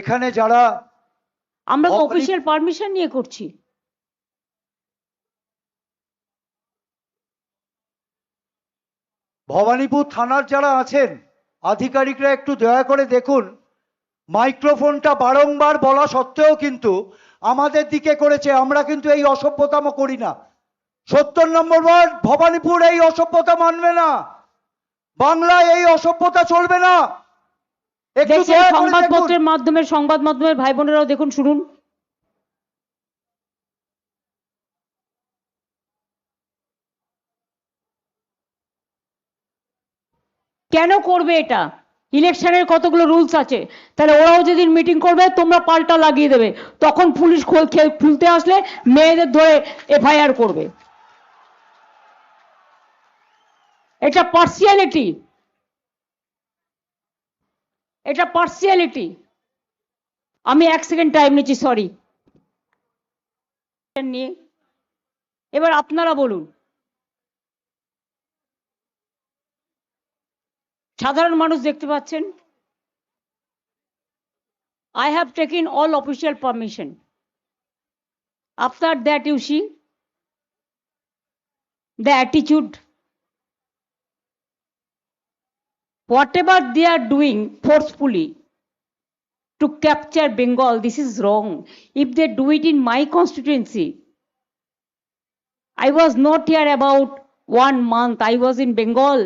এখানে যারা আমরা অফিসিয়াল পারমিশন নিয়ে করছি। ভবানীপুর থানার যারা আছেন আধিকারিকরা একটু দয়া করে দেখুন, মাইক্রোফোনটা বারংবার বলা সত্ত্বেও কিন্তু আমাদের দিকে করেছে। আমরা কিন্তু এই অসভ্যতাম করি না। 70 নম্বর ওয়ার্ড ভবানীপুর এই অসভ্যতা মানবে না, বাংলায় এই অসভ্যতা চলবে না। একটু সংবাদপত্রের মাধ্যমে সংবাদ মাধ্যমের ভাই বোনেরাও দেখুন, শুনুন। কেন করবে এটা? ইলেকশনের কতগুলো রুলস আছে, তাহলে ওরাও যেদিন মিটিং করবে তোমরা পাল্টা লাগিয়ে দেবে, তখন পুলিশ খুলতে আসলে মেয়েদের ধরে এফআইআর করবে। এটা পার্সিয়ালিটি, এটা পার্সিয়ালিটি। আমি 1 সেকেন্ড টাইম নিচ্ছি, সরি। নিয়ে এবার আপনারা বলুন, সাধারণ মানুষ দেখতে পাচ্ছেন, I have taken all official permission. After that you see the attitude, whatever they are doing forcefully to capture Bengal, this is wrong. If they do it in my constituency, I was not here about 1 month. I was in Bengal.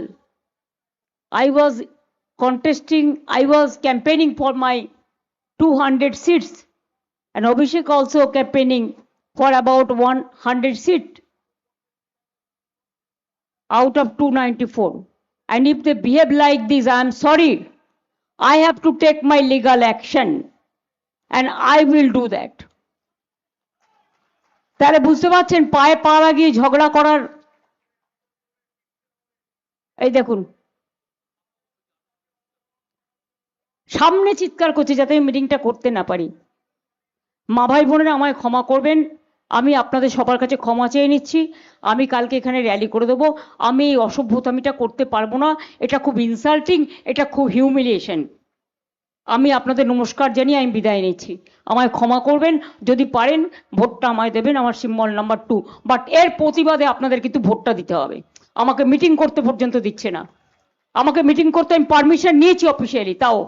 I was contesting, I was campaigning for my 200 seats, and Abhishek also campaigning for about 100 seats out of 294. And if they behave like this, I am sorry. I have to take my legal action, and I will do that. তাহলে বুঝতে পারছেন পায়ে পা লাগিয়ে ঝগড়া করার। এই দেখুন সামনে চিৎকার করছে যাতে আমি মিটিংটা করতে না পারি। মা ভাই বোনেরা আমায় ক্ষমা করবেন, আমি আপনাদের সবার কাছে ক্ষমা চেয়ে নিচ্ছি। আমি কালকে এখানে র্যালি করে দেবো। আমি এই অসভ্যতামিটা করতে পারবো না, এটা খুব ইনসাল্টিং, এটা খুব হিউমিলিয়েশন। আমি আপনাদের নমস্কার জানিয়ে আমি বিদায় নিচ্ছি। আমায় ক্ষমা করবেন, যদি পারেন ভোটটা আমায় দেবেন, আমার সিম্বল নাম্বার 2। বাট এর প্রতিবাদে আপনাদের কিন্তু ভোটটা দিতে হবে। আমাকে মিটিং করতে পর্যন্ত দিচ্ছে না। আমাকে মিটিং করতে আমি পারমিশন নিয়েছি অফিসিয়ালি, তাও